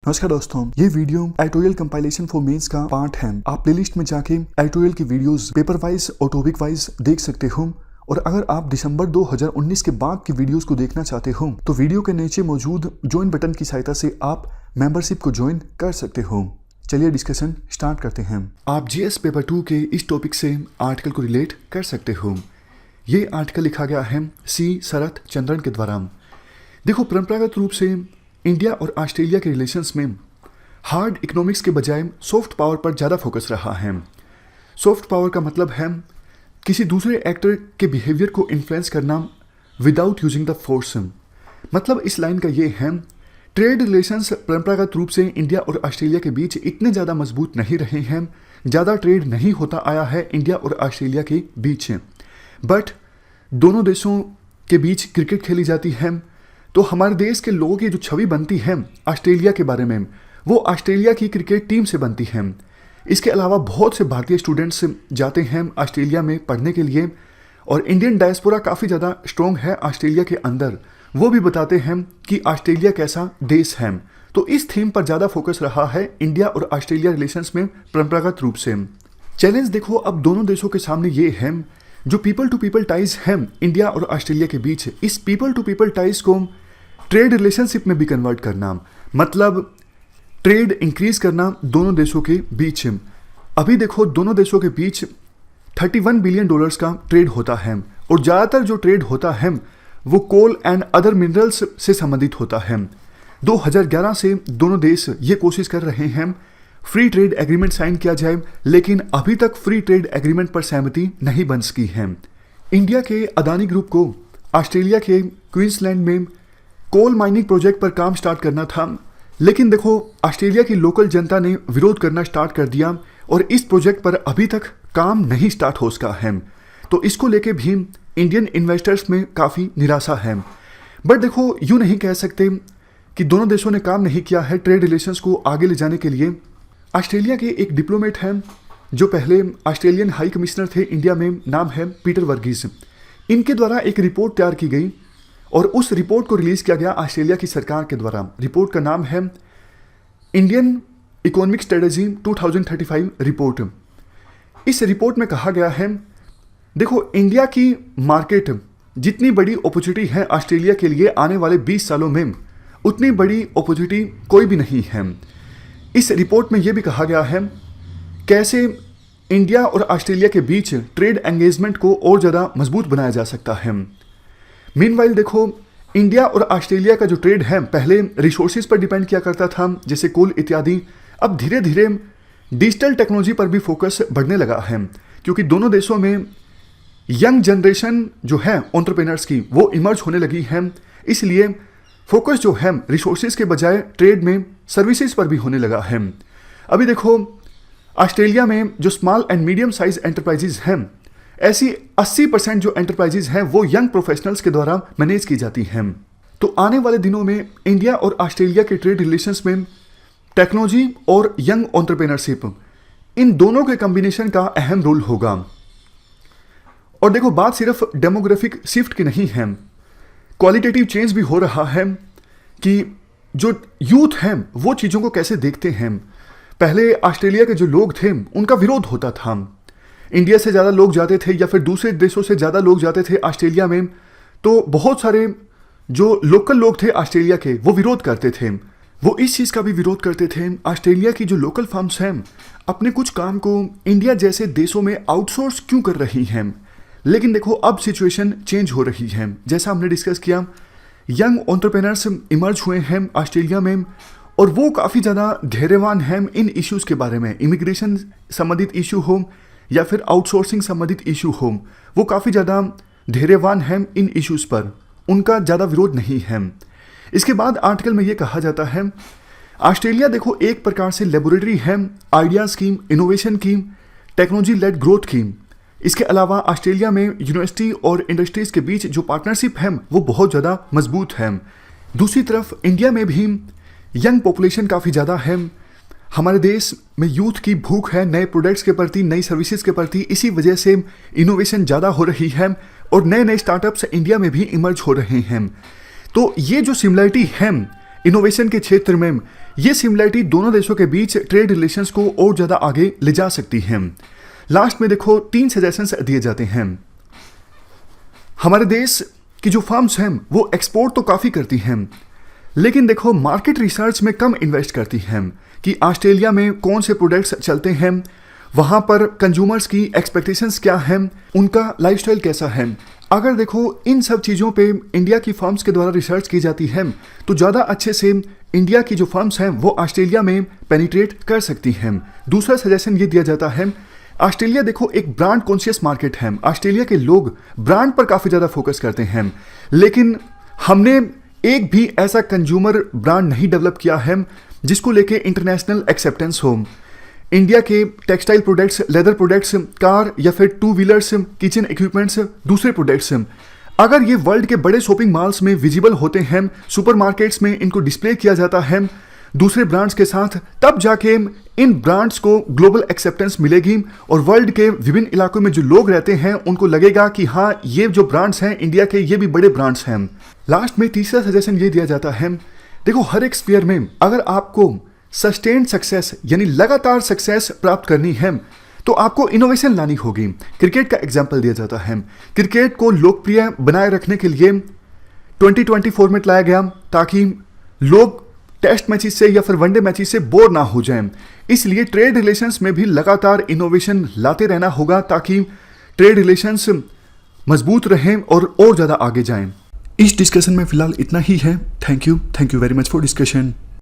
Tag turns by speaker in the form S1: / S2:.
S1: नमस्कार दोस्तों, ये video editorial compilation for mains का पार्ट है। आप प्लेलिस्ट में जाके एडिटोरियल की वीडियोस पेपर वाइज और टॉपिक वाइज देख सकते हो। और अगर आप दिसंबर 2019 के बाद की वीडियोस को देखना चाहते हो तो वीडियो के नीचे मौजूद ज्वाइन बटन की सहायता से आप मेंबरशिप को ज्वाइन कर सकते हो। चलिए डिस्कशन स्टार्ट करते हैं। आप जीएस पेपर 2 के इस टॉपिक से आर्टिकल को रिलेट कर सकते हो। ये आर्टिकल लिखा गया है सी शरत चंद्रन के द्वारा। देखो, परंपरागत रूप से इंडिया और ऑस्ट्रेलिया के रिलेशंस में हार्ड इकोनॉमिक्स के बजाय सॉफ्ट पावर पर ज़्यादा फोकस रहा है। सॉफ्ट पावर का मतलब है किसी दूसरे एक्टर के बिहेवियर को इन्फ्लुएंस करना विदाउट यूजिंग द फोर्स। मतलब इस लाइन का ये है, ट्रेड रिलेशंस परंपरागत रूप से इंडिया और ऑस्ट्रेलिया के बीच इतने ज़्यादा मजबूत नहीं रहे हैं। ज़्यादा ट्रेड नहीं होता आया है इंडिया और ऑस्ट्रेलिया के बीच। बट दोनों देशों के बीच क्रिकेट खेली जाती है तो हमारे देश के लोगों की जो छवि बनती है ऑस्ट्रेलिया के बारे में, वो ऑस्ट्रेलिया की क्रिकेट टीम से बनती है। इसके अलावा बहुत से भारतीय स्टूडेंट्स जाते हैं ऑस्ट्रेलिया में पढ़ने के लिए और इंडियन डायस्पोरा काफ़ी ज़्यादा स्ट्रॉन्ग है ऑस्ट्रेलिया के अंदर। वो भी बताते हैं कि ऑस्ट्रेलिया कैसा देश है। तो इस थीम पर ज़्यादा फोकस रहा है इंडिया और ऑस्ट्रेलिया रिलेशंस में परंपरागत रूप से। चैलेंज देखो अब दोनों देशों के सामने ये है, जो पीपल टू पीपल टाइज हैं इंडिया और ऑस्ट्रेलिया के बीच, इस पीपल टू पीपल टाइज को ट्रेड रिलेशनशिप में भी कन्वर्ट करना, मतलब ट्रेड इंक्रीज करना दोनों देशों के बीच। अभी देखो, दोनों देशों के बीच 31 बिलियन डॉलर्स का ट्रेड होता है और ज़्यादातर जो ट्रेड होता है वो कोल एंड अदर मिनरल्स से संबंधित होता है। 2011 से दोनों देश ये कोशिश कर रहे हैं फ्री ट्रेड एग्रीमेंट साइन किया जाए, लेकिन अभी तक फ्री ट्रेड एग्रीमेंट पर सहमति नहीं बन सकी है। इंडिया के अदानी ग्रुप को ऑस्ट्रेलिया के क्वींसलैंड में कोल माइनिंग प्रोजेक्ट पर काम स्टार्ट करना था, लेकिन देखो ऑस्ट्रेलिया की लोकल जनता ने विरोध करना स्टार्ट कर दिया और इस प्रोजेक्ट पर अभी तक काम नहीं स्टार्ट हो सका है। तो इसको लेके भी इंडियन इन्वेस्टर्स में काफ़ी निराशा है। बट देखो, यूँ नहीं कह सकते कि दोनों देशों ने काम नहीं किया है ट्रेड रिलेशंस को आगे ले जाने के लिए। ऑस्ट्रेलिया के एक डिप्लोमेट हैं जो पहले ऑस्ट्रेलियन हाई कमिश्नर थे इंडिया में, नाम है पीटर वर्गीस। इनके द्वारा एक रिपोर्ट तैयार की गई और उस रिपोर्ट को रिलीज किया गया ऑस्ट्रेलिया की सरकार के द्वारा। रिपोर्ट का नाम है इंडियन इकोनॉमिक स्ट्रेटजी 2035 रिपोर्ट। इस रिपोर्ट में कहा गया है, देखो इंडिया की मार्केट जितनी बड़ी अपॉर्चुनिटी है ऑस्ट्रेलिया के लिए आने वाले 20 सालों में, उतनी बड़ी अपॉर्चुनिटी कोई भी नहीं है। इस रिपोर्ट में यह भी कहा गया है कैसे इंडिया और ऑस्ट्रेलिया के बीच ट्रेड एंगेजमेंट को और ज़्यादा मजबूत बनाया जा सकता है। मीनवाइल देखो, इंडिया और ऑस्ट्रेलिया का जो ट्रेड है पहले रिसोर्सेज पर डिपेंड किया करता था, जैसे कोल इत्यादि। अब धीरे धीरे डिजिटल टेक्नोलॉजी पर भी फोकस बढ़ने लगा है, क्योंकि दोनों देशों में यंग जनरेशन जो है एंटरप्रेन्योर्स की, वो इमर्ज होने लगी है। इसलिए फोकस जो है रिसोर्सेज के बजाय ट्रेड में सर्विसेज पर भी होने लगा है। अभी देखो, ऑस्ट्रेलिया में जो small and medium size enterprises हैं, ऐसी 80% जो एंटरप्राइजेज हैं वो यंग प्रोफेशनल्स के द्वारा मैनेज की जाती हैं। तो आने वाले दिनों में इंडिया और ऑस्ट्रेलिया के ट्रेड रिलेशंस में टेक्नोलॉजी और यंग एंटरप्रेन्योरशिप, इन दोनों के कॉम्बिनेशन का अहम रोल होगा। और देखो, बात सिर्फ डेमोग्राफिक शिफ्ट की नहीं है, क्वालिटेटिव चेंज भी हो रहा है कि जो यूथ हैं वो चीज़ों को कैसे देखते हैं। पहले ऑस्ट्रेलिया के जो लोग थे उनका विरोध होता था, इंडिया से ज़्यादा लोग जाते थे या फिर दूसरे देशों से ज़्यादा लोग जाते थे ऑस्ट्रेलिया में, तो बहुत सारे जो लोकल लोग थे ऑस्ट्रेलिया के वो विरोध करते थे। वो इस चीज़ का भी विरोध करते थे, ऑस्ट्रेलिया की जो लोकल फर्म्स हैं अपने कुछ काम को इंडिया जैसे देशों में आउटसोर्स क्यों कर रही हैं। लेकिन देखो, अब सिचुएशन चेंज हो रही है। जैसा हमने डिस्कस किया, यंग एंटरप्रेन्योर्स इमर्ज हुए हैं ऑस्ट्रेलिया में और वो काफ़ी ज़्यादा धैर्यवान हैं इन इश्यूज़ के बारे में। इमिग्रेशन संबंधित इशू हो या फिर आउटसोर्सिंग संबंधित इशू हो, वो काफ़ी ज़्यादा धैर्यवान हैं इन इश्यूज़ पर, उनका ज़्यादा विरोध नहीं है। इसके बाद आर्टिकल में ये कहा जाता है, ऑस्ट्रेलिया देखो एक प्रकार से लेबोरेटरी है आइडियाज़ की, इनोवेशन की, टेक्नोलॉजी लेड ग्रोथ की। इसके अलावा ऑस्ट्रेलिया में यूनिवर्सिटी और इंडस्ट्रीज़ के बीच जो पार्टनरशिप है वो बहुत ज़्यादा मजबूत है। दूसरी तरफ इंडिया में भी यंग पॉपुलेशन काफ़ी ज़्यादा है। हमारे देश में यूथ की भूख है नए प्रोडक्ट्स के प्रति, नई सर्विसेज के प्रति। इसी वजह से इनोवेशन ज़्यादा हो रही है और नए नए स्टार्टअप्स इंडिया में भी इमर्ज हो रहे हैं। तो ये जो सिमिलरिटी है इनोवेशन के क्षेत्र में ये सिमिलरिटी दोनों देशों के बीच ट्रेड रिलेशंस को और ज़्यादा आगे ले जा सकती हैं। लास्ट में देखो 3 सजेशंस दिए जाते हैं। हमारे देश की जो फर्म्स हैं वो एक्सपोर्ट तो काफ़ी करती हैं, लेकिन देखो मार्केट रिसर्च में कम इन्वेस्ट करती हैं कि ऑस्ट्रेलिया में कौन से प्रोडक्ट्स चलते हैं, वहाँ पर कंज्यूमर्स की एक्सपेक्टेशंस क्या हैं, उनका लाइफस्टाइल कैसा है। अगर देखो इन सब चीज़ों पे इंडिया की फर्म्स के द्वारा रिसर्च की जाती है तो ज़्यादा अच्छे से इंडिया की जो फर्म्स हैं वो ऑस्ट्रेलिया में पेनिट्रेट कर सकती हैं। दूसरा सजेशन ये दिया जाता है, ऑस्ट्रेलिया देखो एक ब्रांड कॉन्शियस मार्केट है। ऑस्ट्रेलिया के लोग ब्रांड पर काफ़ी ज़्यादा फोकस करते हैं, लेकिन हमने एक भी ऐसा कंज्यूमर ब्रांड नहीं डेवलप किया है जिसको लेके इंटरनेशनल एक्सेप्टेंस हो। इंडिया के textile products, leather products, car या फिर 2 व्हीलर्स, किचन इक्विपमेंट्स, दूसरे प्रोडक्ट्स, अगर ये वर्ल्ड के बड़े शॉपिंग मॉल्स में विजिबल होते हैं, सुपरमार्केट्स में इनको डिस्प्ले किया जाता है दूसरे ब्रांड्स के साथ, तब जाके इन ब्रांड्स को ग्लोबल एक्सेप्टेंस मिलेगी और वर्ल्ड के विभिन्न इलाकों में जो लोग रहते हैं उनको लगेगा कि हाँ ये जो ब्रांड्स हैं इंडिया के ये भी बड़े ब्रांड्स हैं। लास्ट में तीसरा सजेशन ये दिया जाता है, देखो हर एक स्फीयर में अगर आपको सस्टेन्ड सक्सेस यानी लगातार सक्सेस प्राप्त करनी है तो आपको इनोवेशन लानी होगी। क्रिकेट का एग्जाम्पल दिया जाता है, क्रिकेट को लोकप्रिय बनाए रखने के लिए 2020 फॉर्मेट लाया गया ताकि लोग टेस्ट मैचेस से या फिर वनडे मैचेस से बोर ना हो जाएं। इसलिए ट्रेड रिलेशंस में भी लगातार इनोवेशन लाते रहना होगा ताकि ट्रेड रिलेशंस मजबूत रहें और ज़्यादा आगे जाएं। इस डिस्कशन में फिलहाल इतना ही है। Thank you very much for discussion.